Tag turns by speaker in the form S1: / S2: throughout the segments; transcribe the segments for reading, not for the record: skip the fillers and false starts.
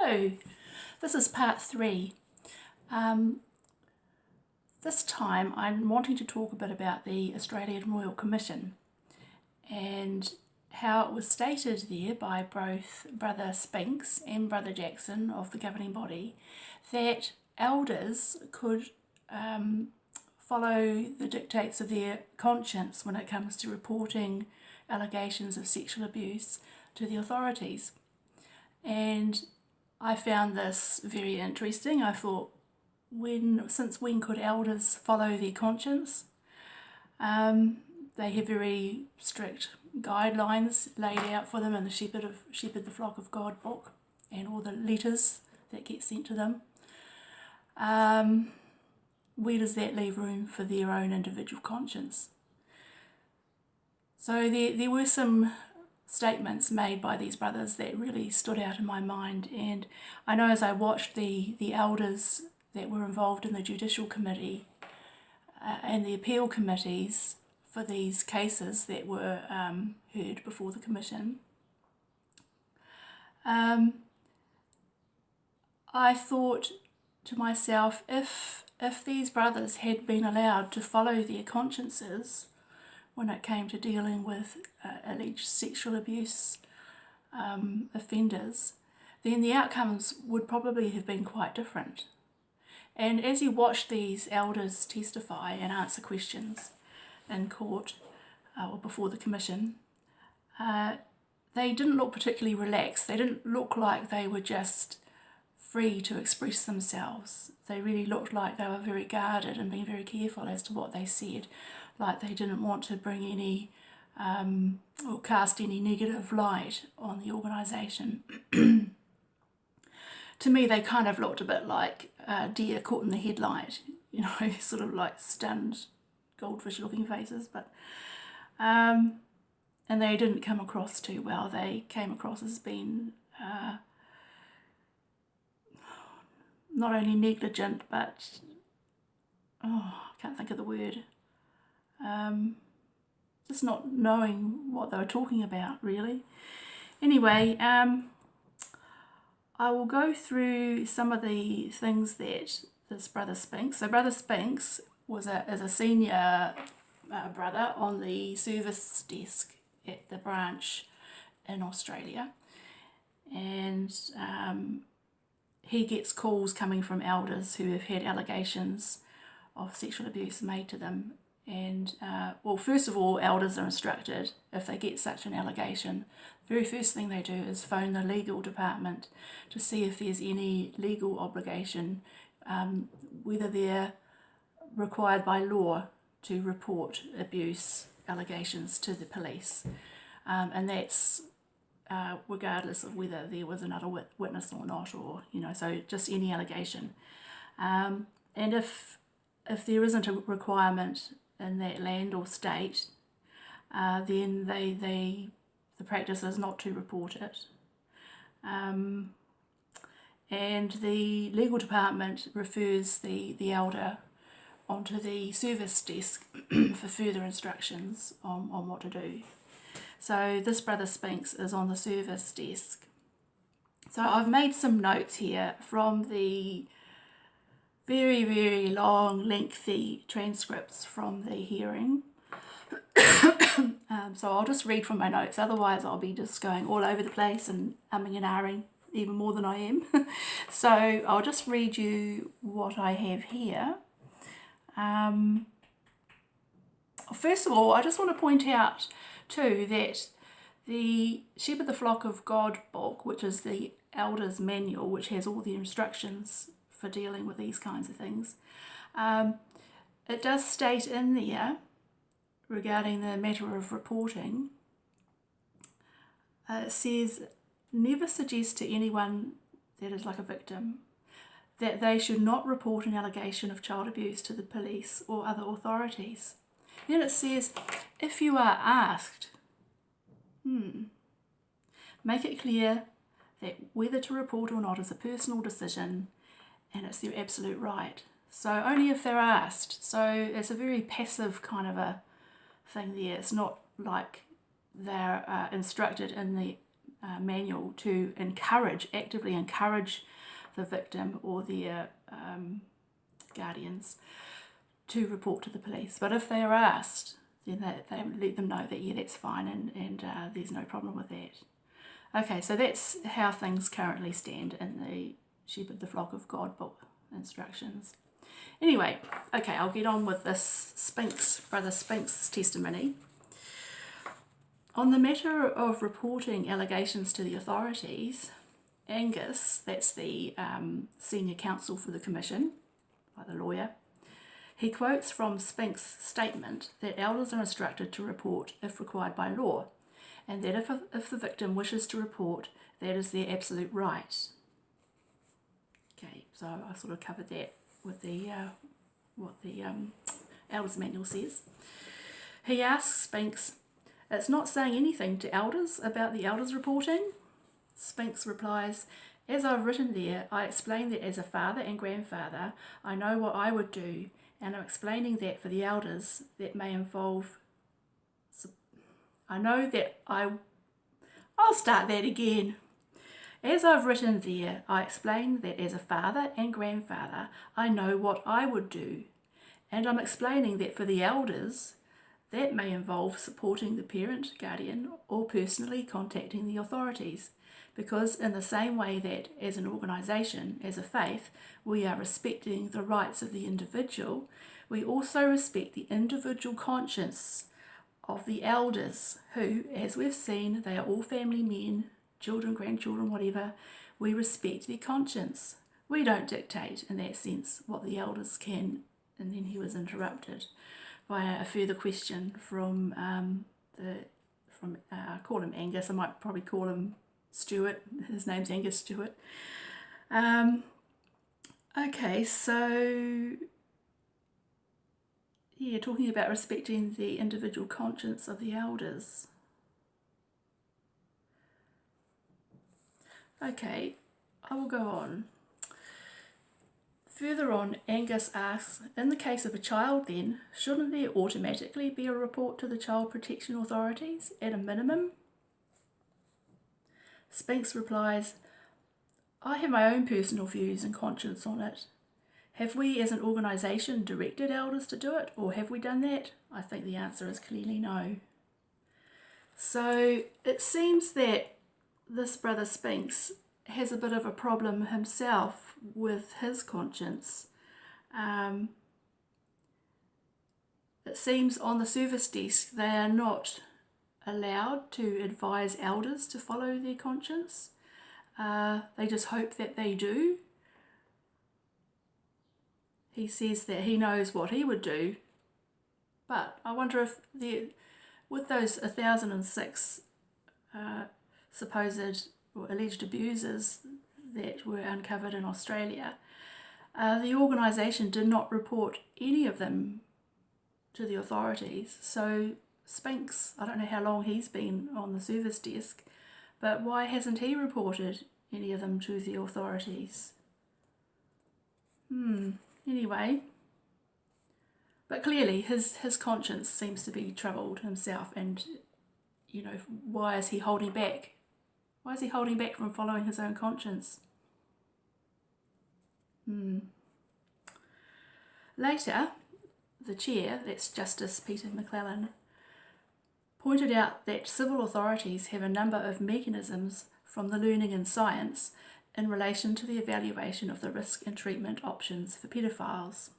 S1: Hello, this is part 3. This time I'm wanting to talk a bit about the Australian Royal Commission and how it was stated there by both Brother Spinks and Brother Jackson of the governing body that elders could follow the dictates of their conscience when it comes to reporting allegations of sexual abuse to the authorities. And I found this very interesting. I thought, since when could elders follow their conscience? They have very strict guidelines laid out for them in the Shepherd the Flock of God book and all the letters that get sent to them. Where does that leave room for their own individual conscience? So there were some statements made by these brothers that really stood out in my mind, and I know as I watched the elders that were involved in the judicial committee and the appeal committees for these cases that were heard before the commission, I thought to myself, if these brothers had been allowed to follow their consciences when it came to dealing with alleged sexual abuse offenders, then the outcomes would probably have been quite different. And as you watch these elders testify and answer questions in court or before the commission, they didn't look particularly relaxed. They didn't look like they were just free to express themselves. They really looked like they were very guarded and being very careful as to what they said, like they didn't want to bring any or cast any negative light on the organisation. To me, they kind of looked a bit like deer caught in the headlight, you know, sort of like stunned goldfish-looking faces. But and they didn't come across too well. They came across as being not only negligent, but I can't think of the word. Just not knowing what they were talking about, really. Anyway, I will go through some of the things that this Brother Spinks. So Brother Spinks is a senior brother on the service desk at the branch in Australia, and he gets calls coming from elders who have had allegations of sexual abuse made to them. And well, first of all, elders are instructed, if they get such an allegation, the very first thing they do is phone the legal department to see if there's any legal obligation, whether they're required by law to report abuse allegations to the police. And that's regardless of whether there was another witness or not, or, you know, so just any allegation. And if there isn't a requirement in that land or state, then the practice is not to report it. And the legal department refers the elder onto the service desk for further instructions on what to do. So this Brother Spinks is on the service desk. So I've made some notes here from the very, very long, lengthy transcripts from the hearing. So I'll just read from my notes, otherwise I'll be just going all over the place and umming and ahhing even more than I am. So I'll just read you what I have here. First of all, I just want to point out too that the Shepherd the Flock of God book, which is the Elders Manual, which has all the instructions for dealing with these kinds of things, it does state in there regarding the matter of reporting, it says, never suggest to anyone that is like a victim that they should not report an allegation of child abuse to the police or other authorities. Then it says, if you are asked, make it clear that whether to report or not is a personal decision and it's their absolute right. So only if they're asked. So it's a very passive kind of a thing there. It's not like they're instructed in the manual to actively encourage the victim or their guardians to report to the police. But if they are asked, then they let them know that, yeah, that's fine, and there's no problem with that. Okay, so that's how things currently stand in the Shepherd the Flock of God book instructions. Anyway, okay, I'll get on with this Brother Spinks testimony. On the matter of reporting allegations to the authorities, Angus, that's the senior counsel for the commission, like the lawyer, he quotes from Spinks' statement that elders are instructed to report if required by law, and that if the victim wishes to report, that is their absolute right. Okay, so I sort of covered that with what the elders manual says. He asks Spinks, "It's not saying anything to elders about the elders reporting?" Spinks replies, "As I've written there, I explain that as a father and grandfather, I know what I would do, and I'm explaining that for the elders that may involve... I'll start that again. As I've written there, I explain that as a father and grandfather, I know what I would do, and I'm explaining that for the elders, that may involve supporting the parent, guardian, or personally contacting the authorities, because in the same way that as an organisation, as a faith, we are respecting the rights of the individual, we also respect the individual conscience of the elders who, as we've seen, they are all family men, children, grandchildren, whatever. We respect their conscience. We don't dictate, in that sense, what the elders can." And then he was interrupted by a further question from I call him Angus. I might probably call him Stuart. His name's Angus Stuart. Okay, so yeah, talking about respecting the individual conscience of the elders. Okay, I will go on. Further on, Angus asks, in the case of a child then, shouldn't there automatically be a report to the Child Protection Authorities at a minimum? Spinks replies, I have my own personal views and conscience on it. Have we as an organisation directed elders to do it, or have we done that? I think the answer is clearly no. So it seems that this Brother Spinks has a bit of a problem himself with his conscience. It seems on the service desk they are not allowed to advise elders to follow their conscience. They just hope that they do. He says that he knows what he would do, but I wonder if with those 1,006 supposed or alleged abusers that were uncovered in Australia, the organisation did not report any of them to the authorities. So Spinks, I don't know how long he's been on the service desk, but why hasn't he reported any of them to the authorities? Anyway, but clearly his conscience seems to be troubled himself, and you know, why is he holding back? Why is he holding back from following his own conscience? Later, the chair, that's Justice Peter McClellan, pointed out that civil authorities have a number of mechanisms from the learning in science in relation to the evaluation of the risk and treatment options for paedophiles.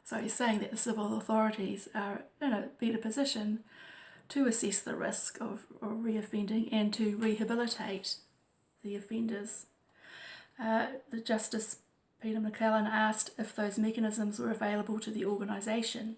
S1: So he's saying that the civil authorities are in a better position to assess the risk of reoffending and to rehabilitate the offenders. The Justice Peter McClellan asked if those mechanisms were available to the organisation,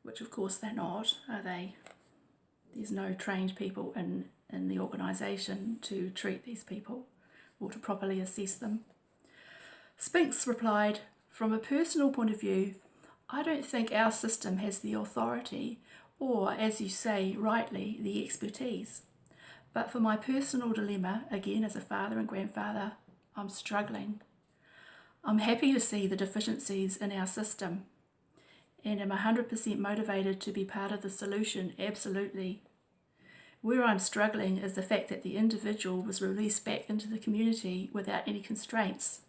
S1: which of course they're not, are they? There's no trained people in the organisation to treat these people or to properly assess them. Spinks replied, from a personal point of view, I don't think our system has the authority or, as you say rightly, the expertise. But for my personal dilemma, again as a father and grandfather, I'm struggling. I'm happy to see the deficiencies in our system and am 100% motivated to be part of the solution, absolutely. Where I'm struggling is the fact that the individual was released back into the community without any constraints.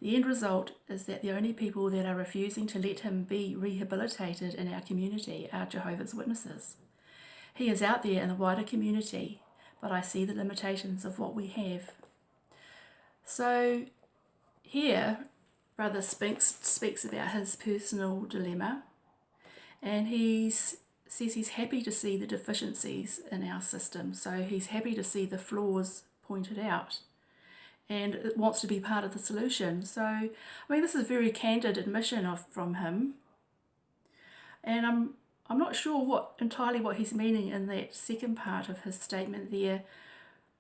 S1: The end result is that the only people that are refusing to let him be rehabilitated in our community are Jehovah's Witnesses. He is out there in the wider community, but I see the limitations of what we have. So here, Brother Spinks speaks about his personal dilemma, and he says he's happy to see the deficiencies in our system. So he's happy to see the flaws pointed out, and wants to be part of the solution. So, I mean, this is a very candid admission from him, and I'm not sure entirely what he's meaning in that second part of his statement there,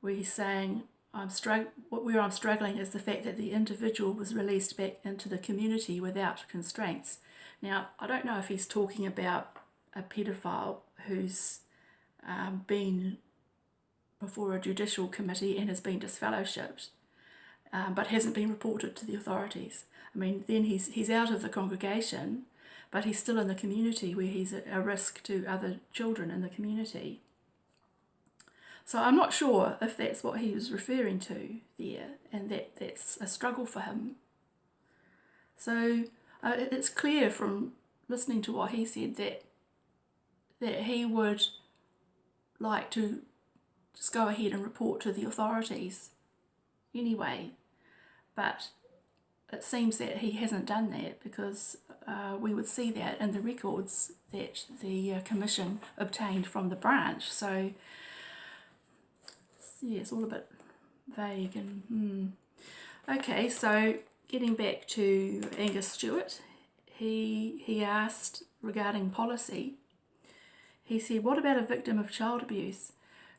S1: where he's saying, where I'm struggling is the fact that the individual was released back into the community without constraints. Now, I don't know if he's talking about a paedophile who's been before a judicial committee and has been disfellowshipped, but hasn't been reported to the authorities. I mean, then he's out of the congregation, but he's still in the community where he's a risk to other children in the community. So I'm not sure if that's what he was referring to there, and that's a struggle for him. So it's clear from listening to what he said that he would like to just go ahead and report to the authorities anyway, but it seems that he hasn't done that, because we would see that in the records that the commission obtained from the branch. So yeah, it's all a bit vague. And okay, so getting back to Angus Stewart, he asked regarding policy. He said, what about a victim of child abuse?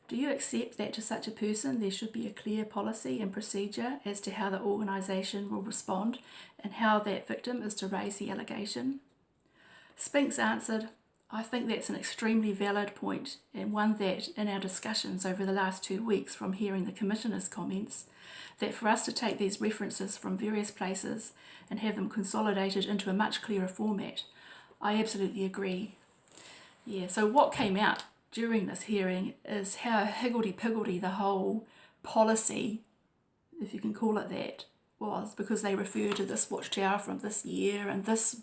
S1: Do you accept that to such a person there should be a clear policy and procedure as to how the organisation will respond and how that victim is to raise the allegation? Spinks answered, I think that's an extremely valid point, and one that, in our discussions over the last 2 weeks from hearing the Commissioner's comments, that for us to take these references from various places and have them consolidated into a much clearer format, I absolutely agree. Yeah, so what came out during this hearing is how higgledy-piggledy the whole policy, if you can call it that, was, because they refer to this watchtower from this year and this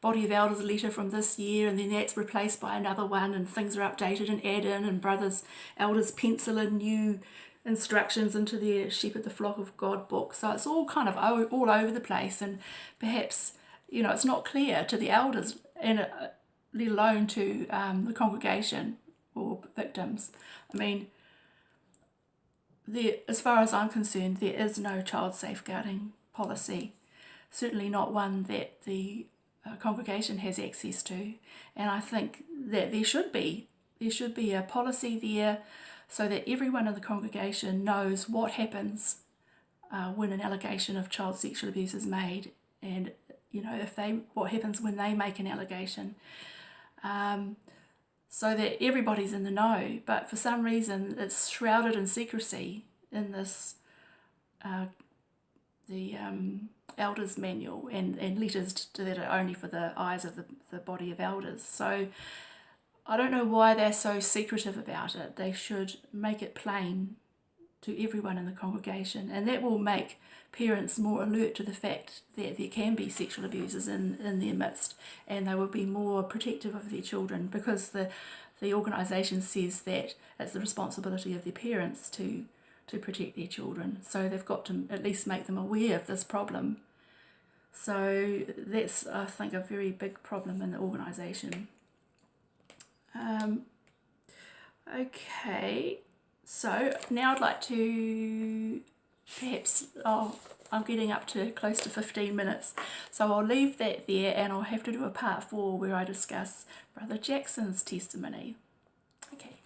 S1: body of elders letter from this year, and then that's replaced by another one, and things are updated and add in, and elders pencil in new instructions into their Shepherd the Flock of God book. So it's all kind of all over the place, and perhaps, it's not clear to the elders, and let alone to the congregation or victims. I mean, as far as I'm concerned, there is no child safeguarding policy, certainly not one that the congregation has access to, and I think that there should be a policy there so that everyone in the congregation knows what happens when an allegation of child sexual abuse is made, and what happens when they make an allegation, so that everybody's in the know. But for some reason it's shrouded in secrecy in this the elders manual and letters that are only for the eyes of the body of elders. So I don't know why they're so secretive about it. They should make it plain to everyone in the congregation, and that will make parents more alert to the fact that there can be sexual abusers in their midst, and they will be more protective of their children, because the organisation says that it's the responsibility of their parents to protect their children. So they've got to at least make them aware of this problem. So that's, I think, a very big problem in the organisation. Okay, so now I'd like to I'm getting up to close to 15 minutes, so I'll leave that there, and I'll have to do a part 4 where I discuss Brother Jackson's testimony. Okay.